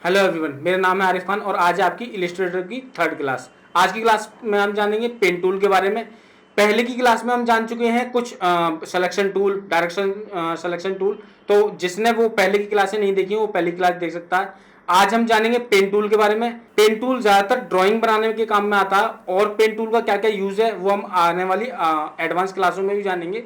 Hello everyone, मेरा नाम है आरिफ खान और आज है आपकी इलिस्ट्रेटर की थर्ड क्लास। आज की क्लास में हम जानेंगे पेन टूल के बारे में। पहले की क्लास में हम जान चुके हैं कुछ selection tool, direction selection tool. तो जिसने वो पहले की क्लासें नहीं देखी वो पहली क्लास देख सकता है। आज हम जानेंगे पेन टूल के बारे में। पेन टूल ज़्यादातर ड्राइंग बनाने के काम में आता है और पेन टूल का क्या क्या यूज़ है वो हम आने वाली एडवांस क्लासों में भी जानेंगे।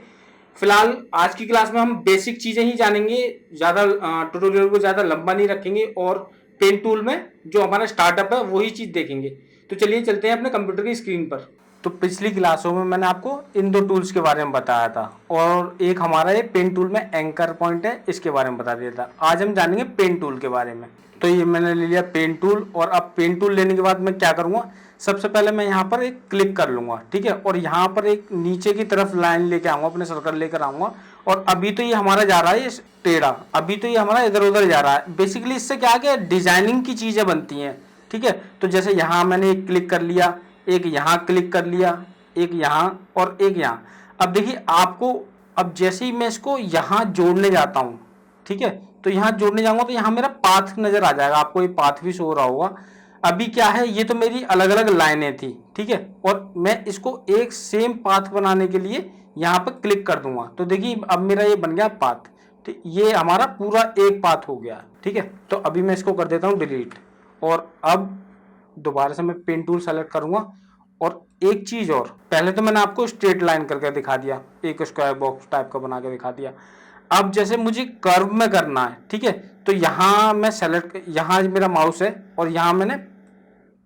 फिलहाल आज की क्लास में हम बेसिक चीजें ही जानेंगे, ज्यादा ट्यूटोरियल को ज्यादा लंबा नहीं रखेंगे और पेन टूल में जो हमारा स्टार्टअप है वही चीज देखेंगे। तो चलिए चलते हैं अपने कंप्यूटर की स्क्रीन पर। तो पिछली क्लासों में मैंने आपको इन दो टूल्स के बारे में बताया था और एक हमारा ये पेन टूल में एंकर पॉइंट है, इसके बारे में बता दिया था। आज हम जानेंगे पेन टूल के बारे में। तो ये मैंने ले लिया पेन टूल और अब पेन टूल लेने के बाद मैं क्या करूँगा, सबसे पहले मैं यहाँ पर एक क्लिक कर लूँगा, ठीक है। और यहाँ पर एक नीचे की तरफ लाइन लेके आऊँगा, अपने सर्कल लेकर आऊँगा। और अभी तो ये हमारा जा रहा है ये टेढ़ा, अभी तो ये हमारा इधर उधर जा रहा है। बेसिकली इससे क्या क्या डिजाइनिंग की चीज़ें बनती हैं, ठीक है। तो जैसे यहाँ मैंने एक क्लिक कर लिया, एक यहाँ क्लिक कर लिया, एक यहाँ और एक यहाँ। अब देखिए आपको, अब जैसे ही मैं इसको यहाँ जोड़ने जाता हूँ, ठीक है, तो यहाँ जोड़ने जाऊँगा तो यहाँ मेरा पाथ नज़र आ जाएगा, आपको ये पाथ भी शो हो रहा होगा। अभी क्या है, ये तो मेरी अलग अलग लाइनें थी, ठीक है, और मैं इसको एक सेम पाथ बनाने के लिए यहाँ पर क्लिक कर दूंगा। तो देखिए अब मेरा ये बन गया पाथ, तो ये हमारा पूरा एक पाथ हो गया, ठीक है। तो अभी मैं इसको कर देता हूँ डिलीट और अब दोबारा से मैं पेन टूल सेलेक्ट करूँगा। और एक चीज़ और, पहले तो मैंने आपको स्ट्रेट लाइन करके दिखा दिया, एक स्क्वायर बॉक्स टाइप का बना के दिखा दिया। अब जैसे मुझे कर्व में करना है, ठीक है, तो यहाँ मैं सेलेक्ट, यहाँ मेरा माउस है और यहाँ मैंने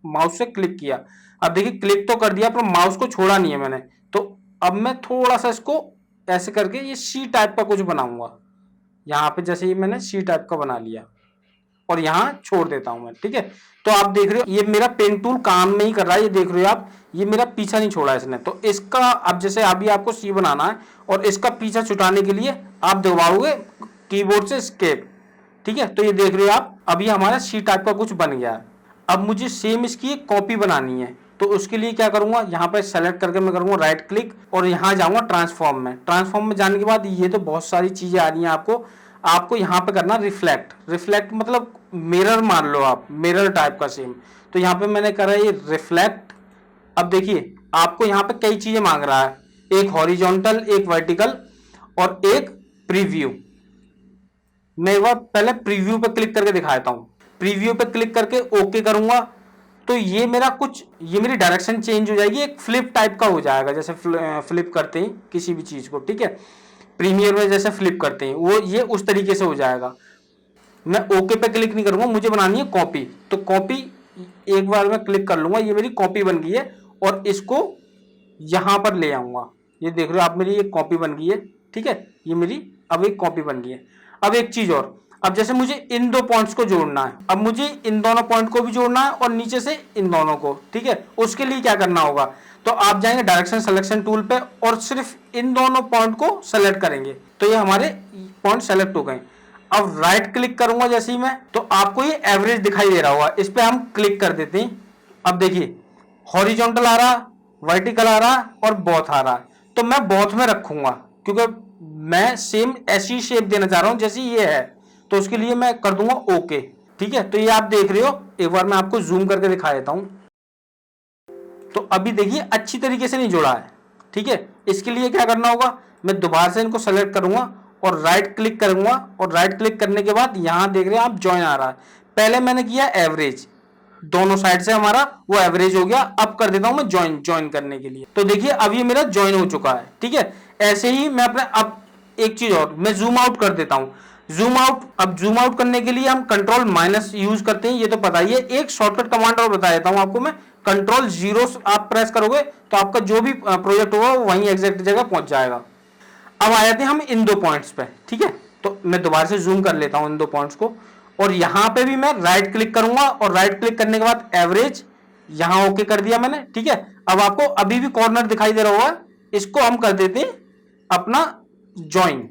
माउस से क्लिक किया। अब देखिए क्लिक तो कर दिया पर माउस को छोड़ा नहीं है मैंने। तो अब मैं थोड़ा सा इसको ऐसे करके ये सी टाइप का कुछ बनाऊंगा। यहाँ पे जैसे ये मैंने सी टाइप का बना लिया और यहाँ छोड़ देता हूं मैं, ठीक है। तो आप देख रहे हो ये मेरा पेन टूल काम में ही कर रहा है, ये देख रहे हो आप, ये मेरा पीछा नहीं छोड़ा इसने। तो इसका अब जैसे अभी आपको सी बनाना है और इसका पीछा छुटाने के लिए आप दबाओगे कीबोर्ड से एस्केप, ठीक है। तो ये देख रहे हो आप, अभी हमारा सी टाइप का कुछ बन गया है। अब मुझे सेम इसकी एक कॉपी बनानी है, तो उसके लिए क्या करूंगा, यहाँ पे सेलेक्ट करके मैं करूंगा राइट क्लिक और यहाँ जाऊंगा ट्रांसफॉर्म में। ट्रांसफॉर्म में जाने के बाद ये तो बहुत सारी चीजें आ रही हैं आपको यहाँ पे करना रिफ्लेक्ट। रिफ्लेक्ट मतलब मिरर मान लो आप, मिरर टाइप का सेम। तो यहाँ पे मैंने करा ये रिफ्लेक्ट। अब देखिए आपको यहाँ पे कई चीजें मांग रहा है, एक हॉरिजॉन्टल, एक वर्टिकल और एक प्रीव्यू। मैं एक बार पहले प्रीव्यू पे क्लिक करके दिखाता हूँ। प्रीव्यू पे क्लिक करके ओके करूंगा तो ये मेरा कुछ, ये मेरी डायरेक्शन चेंज हो जाएगी, एक फ्लिप टाइप का हो जाएगा, जैसे फ्लिप करते हैं किसी भी चीज को, ठीक है। प्रीमियर में जैसे फ्लिप करते हैं वो, ये उस तरीके से हो जाएगा। मैं ओके पे क्लिक नहीं करूंगा, मुझे बनानी है कॉपी। तो कॉपी एक बार मैं क्लिक कर लूंगा, ये मेरी कॉपी बन गई है और इसको यहां पर ले आऊंगा। ये देख रहे हो आप, मेरी एक कॉपी बन गई है, ठीक है, ये मेरी अब एक कॉपी बन गई है। अब एक चीज और, अब जैसे मुझे इन दो पॉइंट्स को जोड़ना है, अब मुझे इन दोनों पॉइंट को भी जोड़ना है और नीचे से इन दोनों को, ठीक है। उसके लिए क्या करना होगा, तो आप जाएंगे डायरेक्शन सिलेक्शन टूल पे और सिर्फ इन दोनों पॉइंट को सेलेक्ट करेंगे, तो ये हमारे पॉइंट सेलेक्ट हो गए। अब राइट क्लिक करूंगा जैसे ही मैं, तो आपको ये एवरेज दिखाई दे रहा होगा, इस पे हम क्लिक कर देते हैं। अब देखिए हॉरिजॉन्टल आ रहा, वर्टिकल आ रहा और बॉथ आ रहा है। तो मैं बॉथ में रखूंगा क्योंकि मैं सेम ऐसी शेप देना चाह रहा हूं जैसी ये है। तो उसके लिए मैं कर दूंगा ओके, ठीक है। तो ये आप देख रहे हो, एक बार मैं आपको जूम करके दिखा देता हूं। तो अभी देखिए अच्छी तरीके से नहीं जुड़ा है, ठीक है। इसके लिए क्या करना होगा, मैं दोबारा से इनको सेलेक्ट करूंगा और राइट क्लिक करूंगा और राइट क्लिक करने के बाद यहां देख रहे हैं आप ज्वाइन आ रहा है। पहले मैंने किया एवरेज, दोनों साइड से हमारा वो एवरेज हो गया। अब कर देता हूं मैं ज्वाइन करने के लिए। तो देखिए अब ये मेरा ज्वाइन हो चुका है, ठीक है। ऐसे ही मैं अपने, अब एक चीज और, मैं जूम आउट कर देता हूं। जूम आउट, अब जूम आउट करने के लिए हम कंट्रोल माइनस यूज करते हैं, ये तो पता ही है। एक शॉर्टकट कमांड और बता देता हूं आपको मैं, कंट्रोल जीरो आप प्रेस करोगे तो आपका जो भी प्रोजेक्ट होगा वो वहीं एग्जैक्ट जगह पहुंच जाएगा। अब आ जाते हैं हम इन दो पॉइंट्स पे, ठीक है। तो मैं दोबारा से जूम कर लेता हूं इन दो पॉइंट्स को और यहां पे भी मैं राइट क्लिक करूंगा और राइट क्लिक करने के बाद एवरेज, यहां ओके कर दिया मैंने, ठीक है। अब आपको अभी भी कॉर्नर दिखाई दे रहा होगा, इसको हम कर देते हैं अपना ज्वाइन।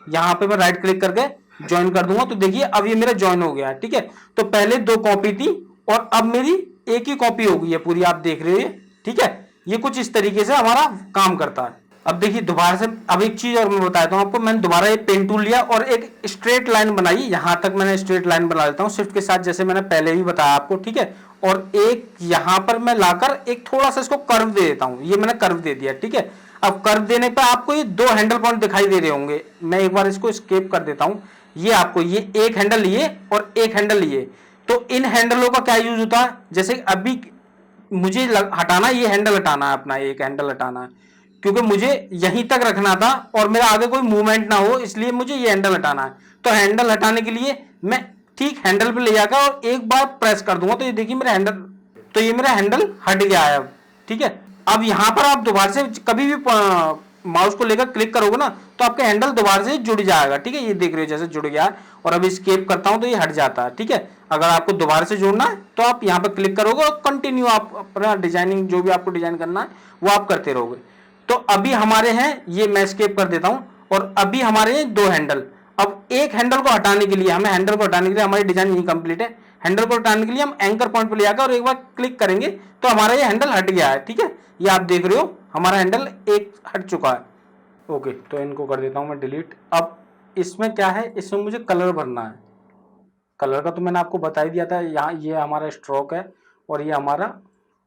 यहां पे मैं राइट क्लिक करके ज्वाइन कर दूंगा, तो देखिए अब ये मेरा ज्वाइन हो गया है, ठीक है। तो पहले दो कॉपी थी और अब मेरी एक ही कॉपी हो गई है पूरी, आप देख रहे हो, ठीक है। ये कुछ इस तरीके से हमारा काम करता है। अब देखिए दोबारा से, अब एक चीज और मैं बताता हूँ आपको, मैंने दोबारा ये पेन टूल लिया और एक स्ट्रेट लाइन बनाई, यहां तक मैंने स्ट्रेट लाइन बना लेता हूँ शिफ्ट के साथ, जैसे मैंने पहले भी बताया आपको, ठीक है। और एक यहां पर मैं लाकर एक थोड़ा सा इसको कर्व दे देता हूँ, ये मैंने कर्व दे दिया, ठीक है। अब कर्व देने पर आपको ये 2 हैंडल पॉइंट दिखाई दे रहे होंगे, मैं एक बार इसको स्केप कर देता हूँ। ये आपको ये एक हैंडल लिए और एक हैंडल लिए, तो इन हैंडलों का क्या यूज होता है, जैसे अभी मुझे हटाना, ये हैंडल हटाना है अपना, एक हैंडल हटाना है, क्योंकि मुझे यहीं तक रखना था और मेरा आगे कोई मूवमेंट ना हो, इसलिए मुझे ये हैंडल हटाना है। तो हैंडल हटाने के लिए मैं ठीक हैंडल पे ले जाकर और एक बार प्रेस कर दूंगा, तो ये देखिए मेरा हैंडल, तो ये मेरा हैंडल हट गया है अब, ठीक है। अब यहां पर आप दोबारा से कभी भी माउस को लेकर क्लिक करोगे ना, तो आपका हैंडल दोबारा से जुड़ जाएगा, ठीक है। ये देख रहे हो जैसे जुड़ गया, और अब स्केप करता हूं तो ये हट जाता है, ठीक है। अगर आपको दोबारा से जोड़ना है तो आप यहां पर क्लिक करोगे और कंटिन्यू आप अपना डिजाइनिंग, जो भी आपको डिजाइन करना है वो आप करते रहोगे। तो अभी हमारे हैं, ये मैं स्केप कर देता हूं, और अभी हमारे हैं 2 हैंडल। अब एक हैंडल को हटाने के लिए, हमें हैंडल को हटाने के लिए, हमारी डिजाइन इनकम्प्लीट है, हैंडल को हटाने के लिए हम एंकर पॉइंट पर ले जाकर और एक बार क्लिक करेंगे तो हमारा ये हैंडल हट गया है, ठीक है। ये आप देख रहे हो हमारा हैंडल एक हट चुका है। ओके, तो इनको कर देता हूं मैं डिलीट। अब इसमें क्या है, इसमें मुझे कलर भरना है। कलर का तो मैंने आपको बता ही दिया था, यहाँ ये हमारा स्ट्रोक है और ये हमारा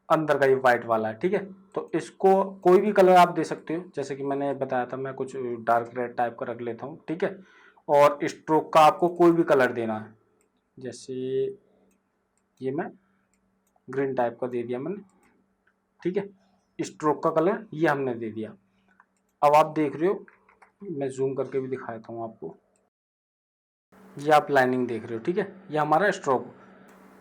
अंदर का ये वाइट वाला है, ठीक है। तो इसको कोई भी कलर आप दे सकते हो, जैसे कि मैंने बताया था, मैं कुछ डार्क रेड टाइप का रख लेता हूँ, ठीक है। और स्ट्रोक का आपको कोई भी कलर देना है, जैसे ये मैं ग्रीन टाइप का दे दिया मैंने, ठीक है। स्ट्रोक का कलर ये हमने दे दिया। अब आप देख रहे हो, मैं जूम करके भी दिखाता हूँ आपको, ये आप लाइनिंग देख रहे हो, ठीक है। ये हमारा स्ट्रोक।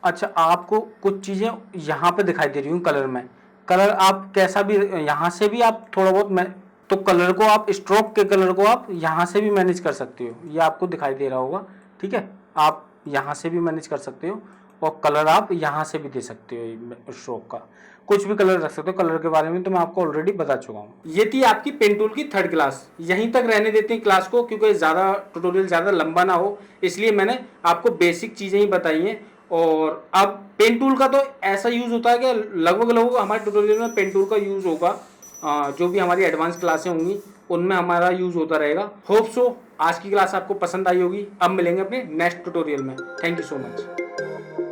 अच्छा, आपको कुछ चीज़ें यहाँ पे दिखाई दे रही हूँ कलर में, कलर आप कैसा भी, यहाँ से भी आप थोड़ा बहुत, मैं तो कलर को आप, स्ट्रोक के कलर को आप यहाँ से भी मैनेज कर सकते हो, ये आपको दिखाई दे रहा होगा, ठीक है। आप यहाँ से भी मैनेज कर सकते हो और कलर आप यहाँ से भी दे सकते हो, स्ट्रोक का कुछ भी कलर रख सकते हो। कलर के बारे में तो मैं आपको ऑलरेडी बता चुका हूँ। ये थी आपकी पेन टूल की 3rd क्लास। यहीं तक रहने देते हैं क्लास को, क्योंकि ज़्यादा ट्यूटोरियल ज़्यादा लंबा ना हो, इसलिए मैंने आपको बेसिक चीज़ें ही बताई हैं। और अब पेन टूल का तो ऐसा यूज़ होता है कि लगभग हमारे ट्यूटोरियल में पेन टूल का यूज़ होगा, जो भी हमारी एडवांस क्लासें होंगी उनमें हमारा यूज़ होता रहेगा। होप सो आज की क्लास आपको पसंद आई होगी। अब मिलेंगे अपने नेक्स्ट ट्यूटोरियल में। Thank you so much.